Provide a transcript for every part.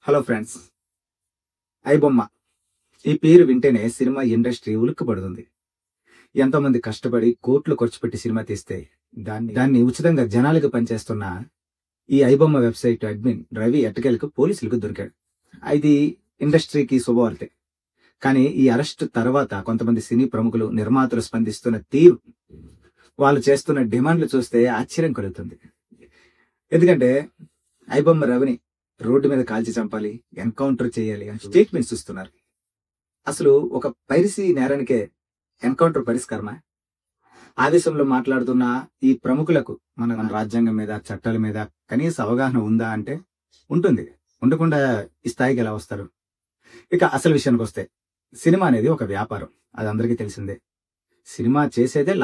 Hello friends, iBomma ఈ పేరు వింటేనే సినిమా ఇండస్ట్రీ ఉలిక్కిపడుతుంది. ఎంతోమంది కష్టపడి కోట్లు ఖర్చు పెట్టి సినిమా తీస్తే దాన్ని ఉచితంగా జనాలకు పనిచేస్తున్న ఈ ఐబొమ్మ వెబ్సైట్ అడ్మిన్ రవి ఎట్టకేలకు పోలీసులకు దొరికాడు. ఇది ఇండస్ట్రీకి శుభవార్తే. కానీ ఈ అరెస్ట్ తర్వాత కొంతమంది సినీ ప్రముఖులు, నిర్మాతలు స్పందిస్తున్న తీరు, వాళ్ళు చేస్తున్న డిమాండ్లు చూస్తే ఆశ్చర్యం కలుగుతుంది. ఎందుకంటే ఐబొమ్మ రవిని రోడ్డు మీద కాల్చి చంపాలి, ఎన్కౌంటర్ చేయాలి అని స్టేట్మెంట్స్ ఇస్తున్నారు. అసలు ఒక పైరసీ నేరానికే ఎన్కౌంటర్ పరిష్కారమా? ఆవేశంలో మాట్లాడుతున్న ఈ ప్రముఖులకు మన రాజ్యాంగం మీద, చట్టాల మీద కనీస అవగాహన ఉందా అంటే ఉంటుంది. ఉండకుండా ఈ స్థాయికి ఎలా వస్తారు? ఇక అసలు విషయానికి వస్తే, సినిమా అనేది ఒక వ్యాపారం, అది అందరికీ తెలిసిందే. సినిమా చేసేదే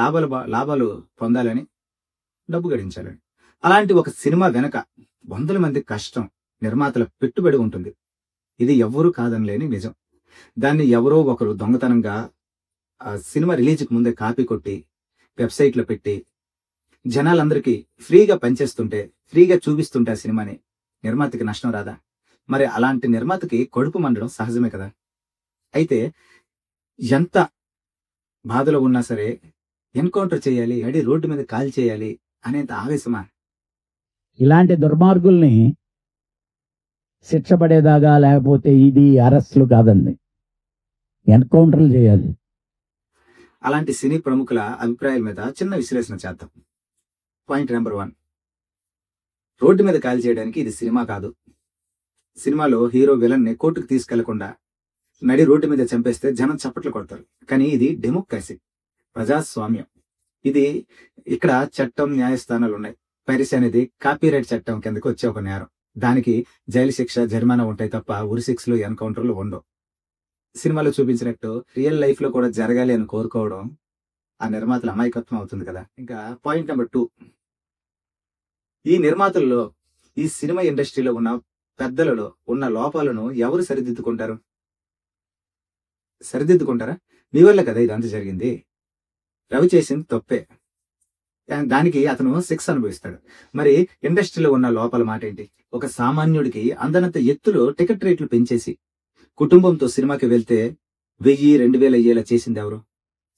లాభాలు పొందాలని, డబ్బు గడించాలని. అలాంటి ఒక సినిమా వెనక వందల మంది కష్టం, నిర్మాతల పెట్టుబడి ఉంటుంది. ఇది ఎవ్వరూ కాదనలేని నిజం. దాన్ని ఎవరో ఒకరు దొంగతనంగా సినిమా రిలీజ్కి ముందే కాపీ కొట్టి వెబ్సైట్లో పెట్టి జనాలందరికీ ఫ్రీగా పనిచేస్తుంటే, ఫ్రీగా చూపిస్తుంటే ఆ సినిమాని నిర్మాతకి నష్టం రాదా? మరి అలాంటి నిర్మాతకి కడుపు మండడం సహజమే కదా. అయితే ఎంత బాధలో ఉన్నా సరే ఎన్కౌంటర్ చేయాలి, రోడ్డు మీద కాల్ చేయాలి అనేంత ఆవేశమా? ఇలాంటి దుర్మార్గుల్ని శిక్ష పడేదాకా, లేకపోతే ఇది అరెస్టులు కాదండి, ఎన్కౌంటర్లు చేయాలి. అలాంటి సినీ ప్రముఖుల అభిప్రాయాల మీద చిన్న విశ్లేషణ చేద్దాం. పాయింట్ నెంబర్ 1, రోడ్డు మీద కాల్ చేయడానికి ఇది సినిమా కాదు. సినిమాలో హీరో విలన్ ని కోర్టుకు తీసుకెళ్లకుండా నడి రోడ్డు మీద చంపేస్తే జనం చప్పట్లు కొడతారు. కానీ ఇది డెమోక్రసీ, ప్రజాస్వామ్యం. ఇది ఇక్కడ చట్టం, న్యాయస్థానాలు ఉన్నాయి. పైరసీ అనేది కాపీరైట్ చట్టం కిందకి వచ్చే ఒక నేరం. దానికి జైలు శిక్ష, జరిమానా ఉంటాయి తప్ప ఉరి శిక్షలు, ఎన్కౌంటర్లు ఉండవు. సినిమాలో చూపించినట్టు రియల్ లైఫ్ లో కూడా జరగాలి అని కోరుకోవడం ఆ నిర్మాతల అమాయకత్వం అవుతుంది కదా. ఇంకా పాయింట్ నెంబర్ 2, ఈ నిర్మాతల్లో, ఈ సినిమా ఇండస్ట్రీలో ఉన్న పెద్దలలో ఉన్న లోపాలను ఎవరు సరిదిద్దుకుంటారా? మీ వల్ల కదా ఇదంతా జరిగింది. రవి చేసింది తప్పే, దానికి అతను శిక్ష అనుభవిస్తాడు. మరి ఇండస్ట్రీలో ఉన్న లోపల మాట ఏంటి? ఒక సామాన్యుడికి అందనంత ఎత్తులో టికెట్ రేట్లు పెంచేసి కుటుంబంతో సినిమాకి వెళ్తే 1000-2000 అయ్యేలా చేసింది ఎవరు?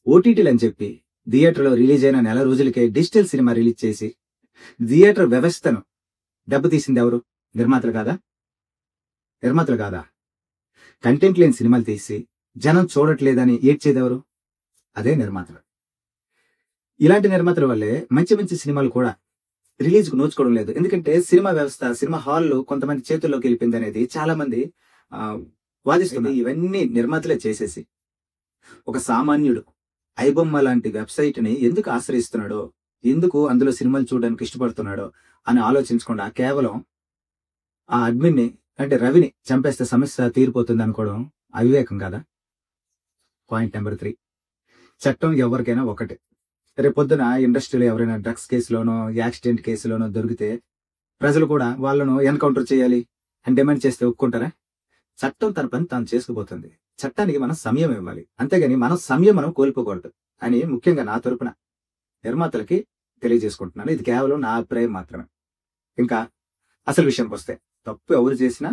ఓటీటీలు అని చెప్పి థియేటర్లో రిలీజ్ అయిన నెల రోజులకే డిజిటల్ సినిమా రిలీజ్ చేసి థియేటర్ వ్యవస్థను దెబ్బతీసింది ఎవరు? నిర్మాతలు కాదా? కంటెంట్ లేని సినిమాలు తీసి జనం చూడట్లేదని ఏడ్చేది ఎవరు? అదే నిర్మాతలు. ఇలాంటి నిర్మాతల వల్లే మంచి మంచి సినిమాలు కూడా రిలీజ్ కు నోచుకోవడం లేదు. ఎందుకంటే సినిమా వ్యవస్థ, సినిమా హాల్లో కొంతమంది చేతుల్లోకి వెళ్ళిపోయింది అనేది చాలా మంది వాదిస్తుంది. ఇవన్నీ నిర్మాతలే చేసేసి ఒక సామాన్యుడు ఐబొమ్మ లాంటి వెబ్సైట్ ని ఎందుకు ఆశ్రయిస్తున్నాడో, ఎందుకు అందులో సినిమాలు చూడడానికి ఇష్టపడుతున్నాడో అని ఆలోచించకుండా కేవలం ఆ అడ్మిన్ ని, అంటే రవిని చంపేస్తే సమస్య తీరిపోతుంది అనుకోవడం అవివేకం కదా. పాయింట్ నెంబర్ 3, చట్టం ఎవరికైనా ఒకటే. రేపొద్దున ఇండస్ట్రీలో ఎవరైనా డ్రగ్స్ కేసులోనో, యాక్సిడెంట్ కేసులోనో దొరికితే ప్రజలు కూడా వాళ్ళను ఎన్కౌంటర్ చేయాలి అని డిమాండ్ చేస్తే ఒప్పుకుంటారా? చట్టం తన పని తాను చేసుకుపోతుంది. చట్టానికి మనం సమయం ఇవ్వాలి, అంతేగాని మనం కోల్పోకూడదు అని ముఖ్యంగా నా తరపున నిర్మాతలకి తెలియజేసుకుంటున్నాను. ఇది కేవలం నా అభిప్రాయం మాత్రమే. ఇంకా అసలు విషయానికి వస్తే, తప్పు ఎవరు చేసినా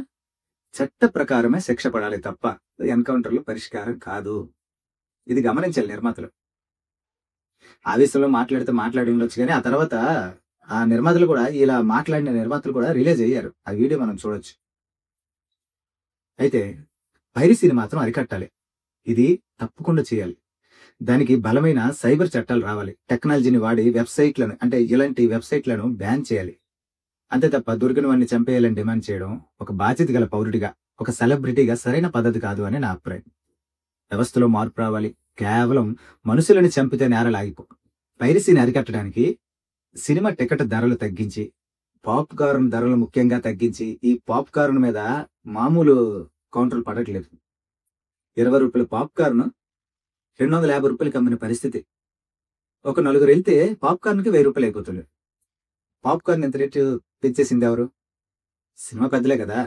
చట్ట ప్రకారమే శిక్ష పడాలి తప్ప ఎన్కౌంటర్లు పరిష్కారం కాదు. ఇది గమనించాలి నిర్మాతలు. ఆవేశంలో మాట్లాడి ఉండొచ్చు, కానీ ఆ తర్వాత ఆ నిర్మాతలు కూడా, ఇలా మాట్లాడిన నిర్మాతలు కూడా రిలీజ్ అయ్యారు. ఆ వీడియో మనం చూడొచ్చు. అయితే పైరసీని మాత్రం అరికట్టాలి. ఇది తప్పకుండా చేయాలి. దానికి బలమైన సైబర్ చట్టాలు రావాలి. టెక్నాలజీని వాడి వెబ్సైట్లను, అంటే ఇలాంటి వెబ్సైట్లను బ్యాన్ చేయాలి. అంతే తప్ప దొరికిన వాడిని చంపేయాలని డిమాండ్ చేయడం ఒక బాధ్యత గల పౌరుడిగా, ఒక సెలబ్రిటీగా సరైన పద్ధతి కాదు అని నా అభిప్రాయం. వ్యవస్థలో మార్పు రావాలి. కేవలం మనుషులను చంపితే నేరాలు ఆగిపో. పైరసీని అరికట్టడానికి సినిమా టికెట్ ధరలు తగ్గించి, పాప్కార్న్ ధరలు ముఖ్యంగా తగ్గించి, ఈ పాప్కార్న్ మీద మామూలు కౌంటర్లు పడట్లేదు. 20 రూపాయల పాప్కార్న్ 250 రూపాయలకి అమ్మిన పరిస్థితి. ఒక నలుగురు వెళ్తే పాప్కార్న్కి 1000 రూపాయలు అయిపోతుంది. పాప్కార్న్ ఎంత రేటు పెంచేసింది ఎవరు? సినిమా పెద్దలే కదా.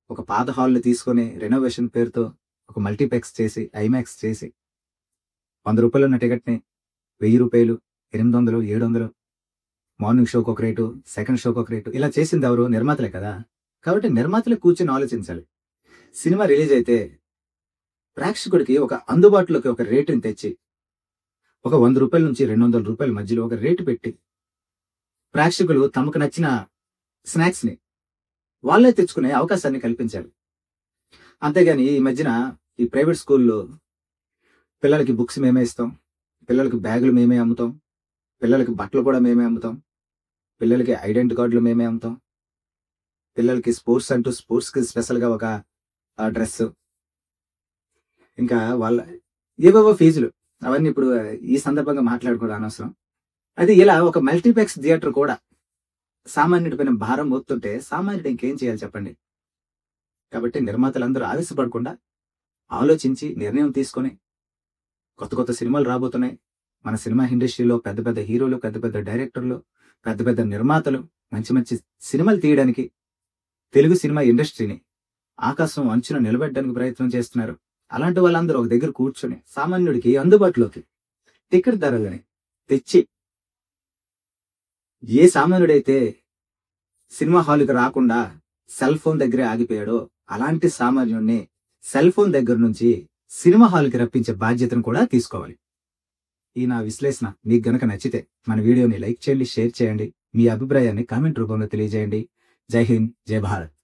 ఒక పాత హాల్ని తీసుకొని రెనోవేషన్ పేరుతో ఒక మల్టీప్లెక్స్ చేసి, ఐమాక్స్ చేసి 100 రూపాయలు ఉన్న టికెట్ని 1000 రూపాయలు, 800, 700, మార్నింగ్ షోకి ఒక రేటు, సెకండ్ షోకి ఒక రేటు, ఇలా చేసింది ఎవరు? నిర్మాతలే కదా. కాబట్టి నిర్మాతలు కూర్చొని ఆలోచించాలి. సినిమా రిలీజ్ అయితే ప్రేక్షకుడికి ఒక అందుబాటులోకి ఒక రేటుని తెచ్చి, ఒక ₹100 నుంచి ₹200 మధ్యలో ఒక రేటు పెట్టి, ప్రేక్షకులు తమకు నచ్చిన స్నాక్స్ ని వాళ్ళే తెచ్చుకునే అవకాశాన్ని కల్పించాలి. అంతేగాని ఈ మధ్యన ఈ ప్రైవేట్ స్కూల్లో పిల్లలకి బుక్స్ మేమే ఇస్తాం, పిల్లలకి బ్యాగులు మేమే అమ్ముతాం, పిల్లలకి బట్టలు కూడా మేమే అమ్ముతాం, పిల్లలకి ఐడెంటిటీ కార్డులు మేమే అమ్ముతాం, పిల్లలకి స్పోర్ట్స్ అంటూ స్పోర్ట్స్ కి స్పెషల్ గా ఒక డ్రెస్, ఇంకా వాళ్ళ ఏవేవో ఫీజులు, అవన్నీ ఇప్పుడు ఈ సందర్భంగా మాట్లాడుకోవడం అనవసరం. అది ఇలా ఒక మల్టీప్లెక్స్ థియేటర్ కూడా సామాన్యుడి పైన భారం మోపుతుంటే సామాన్యుడు ఇంకేం చేయాలి చెప్పండి. కాబట్టి నిర్మాతలందరూ ఆవేశపడకుండా ఆలోచించి నిర్ణయం తీసుకొని, కొత్త కొత్త సినిమాలు రాబోతున్నాయి. మన సినిమా ఇండస్ట్రీలో పెద్ద పెద్ద హీరోలు, పెద్ద పెద్ద డైరెక్టర్లు, పెద్ద పెద్ద నిర్మాతలు మంచి మంచి సినిమాలు తీయడానికి తెలుగు సినిమా ఇండస్ట్రీని ఆకాశం అంచున నిలబెట్టడానికి ప్రయత్నం చేస్తున్నారు. అలాంటి వాళ్ళందరూ ఒక దగ్గర కూర్చొని సామాన్యుడికి అందుబాటులోకి టికెట్ ధరలని తెచ్చి, ఏ సామాన్యుడైతే సినిమా హాల్కి రాకుండా సెల్ ఫోన్ దగ్గరే ఆగిపోయాడో అలాంటి సామాన్యుడిని సెల్ ఫోన్ దగ్గర నుంచి సినిమా హాల్కి రప్పించే బాధ్యతను కూడా తీసుకోవాలి. ఈ నా విశ్లేషణ మీకు గనక నచ్చితే మన వీడియోని లైక్ చేయండి, షేర్ చేయండి, మీ అభిప్రాయాన్ని కామెంట్ రూపంలో తెలియజేయండి. జై హింద్, జై భారత్.